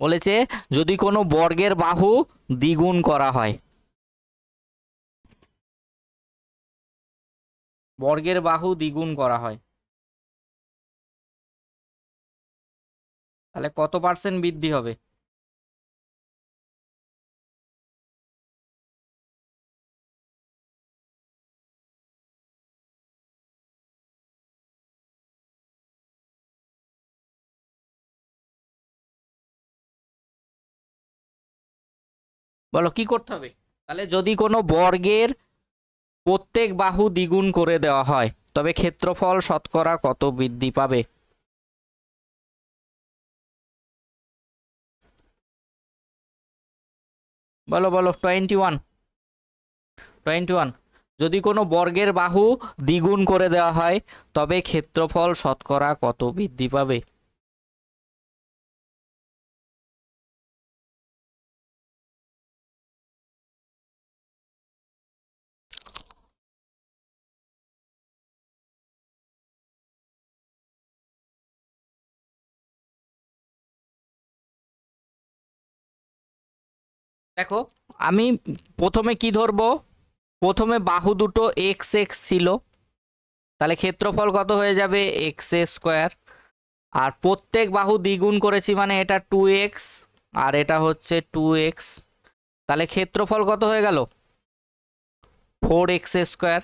[SPEAKER 1] বলেছে যদি কোনো বর্গের বাহু দ্বিগুণ করা হয়, বর্গের বাহু দ্বিগুণ করা হয় তাহলে কত পার্সেন্ট বৃদ্ধি হবে? বলো কি করতে হবে? তাহলে যদি কোনো বর্গের প্রত্যেক বাহু দ্বিগুণ করে দেওয়া হয় তবে ক্ষেত্রফল শতকরা কত বৃদ্ধি পাবে? বলো বলো 21 যদি কোনো বর্গের বাহু দ্বিগুণ করে দেওয়া হয় তবে ক্ষেত্রফল শতকরা কত বৃদ্ধি পাবে? দেখো আমি প্রথমে কি ধরবো, প্রথমে বাহু দুটো এক্স এক্স ছিল, তাহলে ক্ষেত্রফল কত হয়ে যাবে x²। আর প্রত্যেক বাহু দ্বিগুণ করেছি মানে এটা 2x আর এটা হচ্ছে 2x, তাহলে ক্ষেত্রফল কত হয়ে গেল 4x²।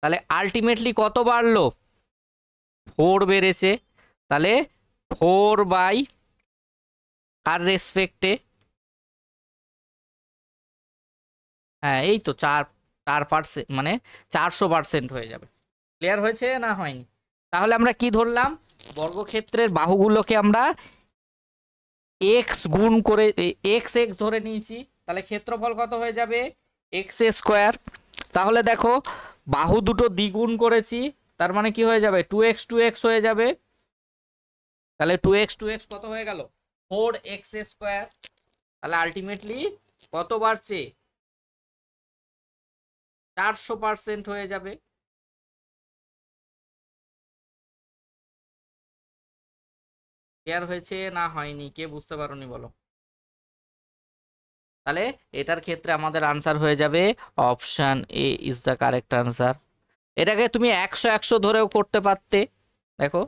[SPEAKER 1] তাহলে আলটিমেটলি কত বাড়লো 4 বেড়েছে। তাহলে 4 বাই আর রেসপেক্টে, হ্যাঁ এই তো 4% মানে 400% হয়ে যাবে। ক্লিয়ার হয়েছে না হয়নি? তাহলে আমরা কি ধরলাম, বর্গক্ষেত্রের বাহুগুলোকে আমরা এক্স গুণ করে এক্স এক্স ধরে নিয়েছি, তাহলে ক্ষেত্রফল কত হয়ে যাবে x²। তাহলে দেখো বাহু দুটো দ্বিগুণ করেছি তার মানে কি হয়ে যাবে 2x হয়ে যাবে। তাহলে 2x কত হয়ে গেল 4x²। তাহলে আলটিমেটলি কত বাড়ছে 400% হয়ে যাবে। ক্লিয়ার হয়েছে না হয়নি? কে বুঝতে পারোনি বলো। তাহলে এটার ক্ষেত্রে আমাদের আনসার হয়ে যাবে option A is the correct answer. এটাকে তুমি 100 ধরেও করতে পারতে, দেখো,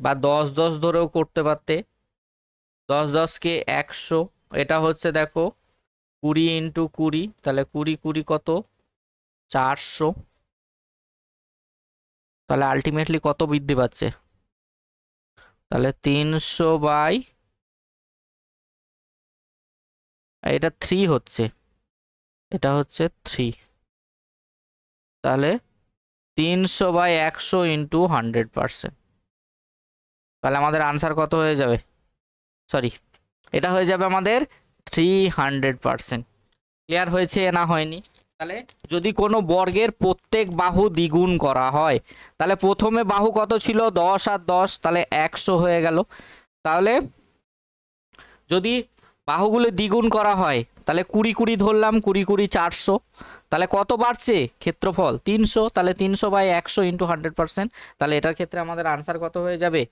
[SPEAKER 1] বা 10 ধরেও করতে পারতে। 10 কে 100, এটা হচ্ছে দেখো 20 × 20, তাহলে 20 কত 400। তাহলে আলটিমেটলি কত বৃদ্ধি পাচ্ছে, তাহলে 300 বাই এটা 3 হচ্ছে, এটা হচ্ছে 3, তাহলে 300/100 × 100%। তাহলে আমাদের আনসার কত হয়ে যাবে, সরি এটা হয়ে যাবে আমাদের 300%। ক্লিয়ার হয়েছে না হয়নি? তাহলে যদি কোনো বর্গের প্রত্যেক বাহু দ্বিগুণ করা হয়, তাহলে প্রথমে বাহু কত ছিল 10 আর 10, তাহলে 100 হয়ে গেল। তাহলে যদি বাহুগুলো দ্বিগুণ করা হয়, তাহলে 20 ধরলাম, 20 400, তাহলে কত বাড়ছে ক্ষেত্রফল 300, তাহলে 300/100 ইন্টু 100%, তাহলে এটার ক্ষেত্রে আমাদের আনসার কত হয়ে যাবে?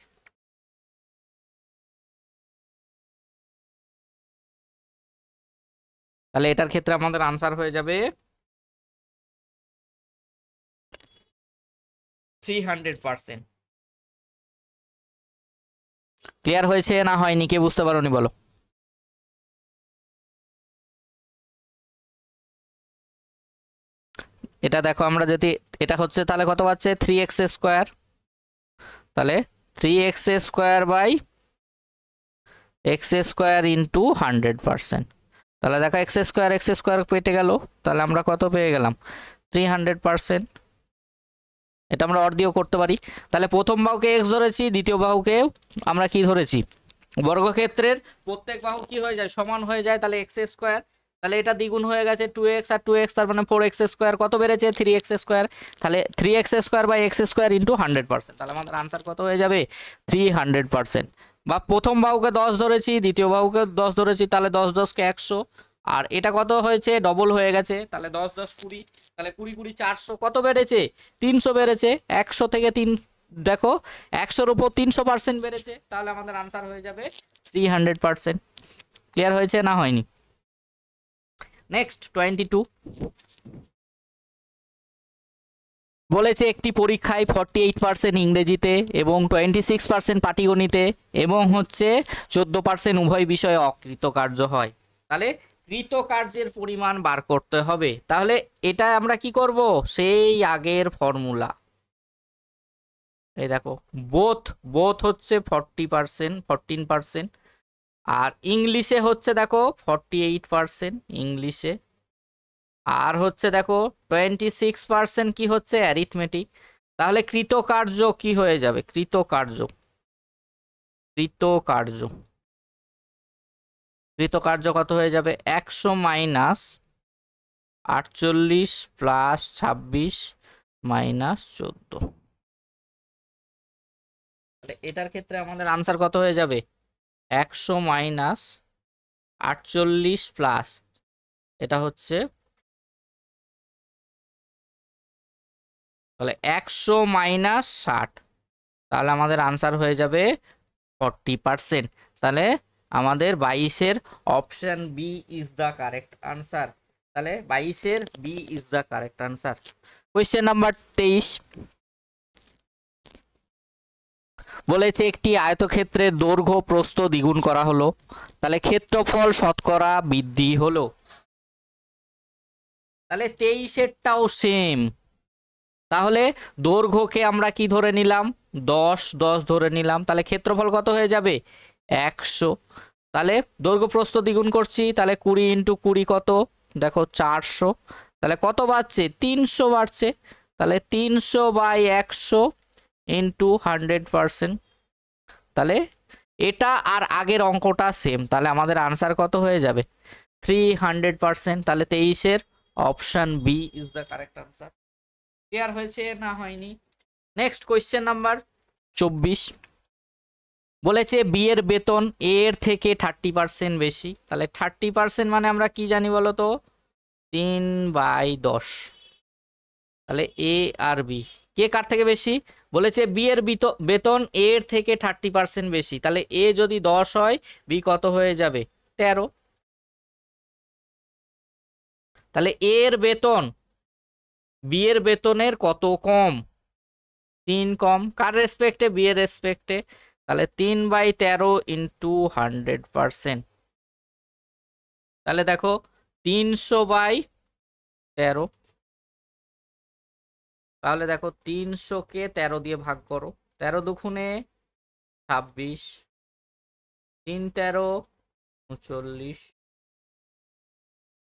[SPEAKER 1] তাহলে এটার ক্ষেত্রে আমাদের আনসার হয়ে যাবে 300%। ক্লিয়ার হয়েছে না হয়নি? কে বুঝতে পারোনি বলো? এটা দেখো আমরা যদি এটা হচ্ছে তাহলে কত পাচ্ছে 3x², তাহলে 3x² ইন্টু 100%, তাহলে দেখো x² কেটে গেল, তাহলে আমরা কত পেয়ে গেলাম 300%। এটা আমরা অর দিয়েও করতে পারি। তাহলে প্রথম বাহুকে x ধরেছি, দ্বিতীয় বাহুকে আমরা কি ধরেছি? বর্গক্ষেত্রের প্রত্যেক বাহু কি হয়ে যায়? সমান হয়ে যায়, তাহলে x², তাহলে এটা দ্বিগুণ হয়ে গেছে 2x আর 2x, তার মানে 4x², কত বেড়েছে 3x², তাহলে 3x²/x² ইন্টু 100%, তাহলে আমাদের আনসার কত হয়ে যাবে 300%। বা প্রথম বাহুকে 10 ধরেছি, দ্বিতীয় বাহুকে 10 ধরেছি, তাহলে 10 10কে 100, আর এটা কত হয়েছে ডবল হয়ে গেছে, তাহলে 10 10 20, তাহলে 20 20 400, কত বেড়েছে 300 বেড়েছে, 100 থেকে 3 দেখো 100-র উপর 300% বেড়েছে, তাহলে আমাদের আনসার হয়ে যাবে 300%। ক্লিয়ার হয়েছে না হয়নি? নেক্সট 22 বলেছে একটি পরীক্ষায় 48% ইংরেজিতে এবং 26% পাটিগণিতে এবং হচ্ছে 14% উভয় বিষয়ে অকৃতকার্য হয়, তাহলে কৃতকার্যের পরিমাণ বার করতে হবে। তাহলে এটা আমরা কি করব? সেই আগের ফর্মুলা, এই দেখো বোথ বোথ হচ্ছে 14%, আর ইংলিশে হচ্ছে দেখো 48% ইংলিশে, আর হচ্ছে দেখো 26% কি হচ্ছে অ্যারিথমেটিক। তাহলে কৃতকার্য কি হয়ে যাবে? কৃতকার্য কৃতকার্য কৃতকার্য কত হয়ে যাবে? 100 মাইনাস 48 প্লাস 26 মাইনাস 14, এটার ক্ষেত্রে আমাদের আনসার কত হয়ে যাবে? 100 মাইনাস 48 প্লাস এটা হচ্ছে, তাহলে 100 মাইনাস 60, তাহলে আমাদের আনসার হয়ে যাবে 40%। তাহলে আমাদের 22-এর option B is the correct answer. তাহলে 22-এর B is the correct answer. Question number 23 বলেছে একটি আয়তক্ষেত্রের দৈর্ঘ্য প্রস্থ দ্বিগুণ করা হলো, তাহলে ক্ষেত্রফল শতকরা বৃদ্ধি হলো। তাহলে 23-এরটাও সেম, তাহলে দৈর্ঘ্যকে আমরা কি ধরে নিলাম? 10 10 ধরে নিলাম, তাহলে ক্ষেত্রফল কত হয়ে যাবে 100। তাহলে দৈর্ঘ্য প্রস্থ দ্বিগুণ করছি, তাহলে 20 ইন্টু 20 কত দেখো 400, তাহলে কত বাড়ছে 300 বাড়ছে, তাহলে 300/100 ইন্টু 100%, তাহলে এটা আর আগের অঙ্কটা সেম, তাহলে আমাদের আনসার কত হয়ে যাবে 300%। তাহলে 23-এর option B is the correct answer. Clear হয়েছে না হয়নি? নেক্সট কোয়েশ্চেন নাম্বার 24 বলেছে বি এর বেতন এ এর থেকে 30% বেশি, তাহলে 30% মানে আমরা কি জানি বলো তো? 3/10, তাহলে এ আর বি কে কার থেকে বেশি? বলেছে বি এর বেতন এ এর থেকে 30% বেশি, তাহলে এ যদি 10 হয় বি কত হয়ে যাবে 13, তাহলে এ এর বেতন বি এর বেতনের কত কম? 3 কম, কার রেসপেক্টে? বি এর রেসপেক্টে, তাহলে 3/13 ইন্টু 100%, তাহলে দেখো 300/13, তাহলে দেখো 300-কে 13 দিয়ে ভাগ করো, 13 দুগুণে 26, 3 13 39,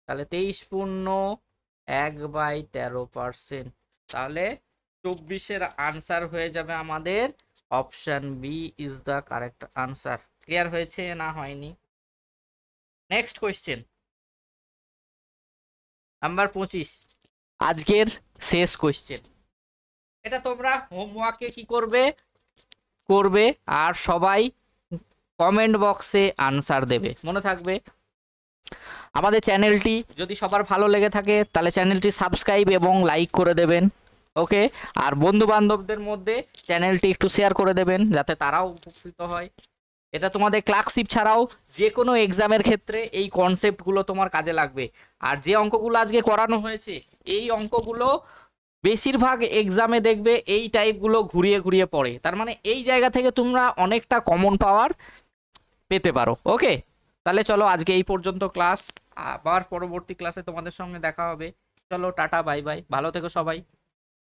[SPEAKER 1] তাহলে 23 পূর্ণ 1/13%, তাহলে 24-এর আনসার হয়ে যাবে আমাদের option B is the correct answer. Clear হয়েছে না হয়নি? নেক্সট কোয়েশ্চেন নাম্বার 25, আজকের শেষ কোয়েশ্চেন। এটা তোমরা হোমওয়ার্কে কি করবে? করবে, আর সবাই কমেন্ট বক্সে আনসার দেবে, মনে থাকবে। আমাদের চ্যানেলটি যদি সবার ভালো লেগে থাকে তাহলে চ্যানেলটি সাবস্ক্রাইব এবং লাইক করে দেবেন, ওকে। আর বন্ধু বান্ধবদের মধ্যে চ্যানেলটি একটু শেয়ার করে দেবেন যাতে তারাও উপকৃত হয়। এটা তোমাদের ক্লার্কশিপ ছাড়াও যে কোনো এক্সামের ক্ষেত্রে এই কনসেপ্টগুলো তোমার কাজে লাগবে। আর যে অঙ্কগুলো আজকে করানো হয়েছে এই অঙ্কগুলো বেশিরভাগ এক্সামে দেখবে এই টাইপগুলো ঘুরিয়ে ঘুরিয়ে পড়ে, তার মানে এই জায়গা থেকে তোমরা অনেকটা কমন পাওয়ার পেতে পারো, ওকে। তাহলে চলো আজকে এই পর্যন্ত ক্লাস, আবার পরবর্তী ক্লাসে তোমাদের সঙ্গে দেখা হবে। চলো টাটা, বাই বাই, ভালো থেকো সবাই।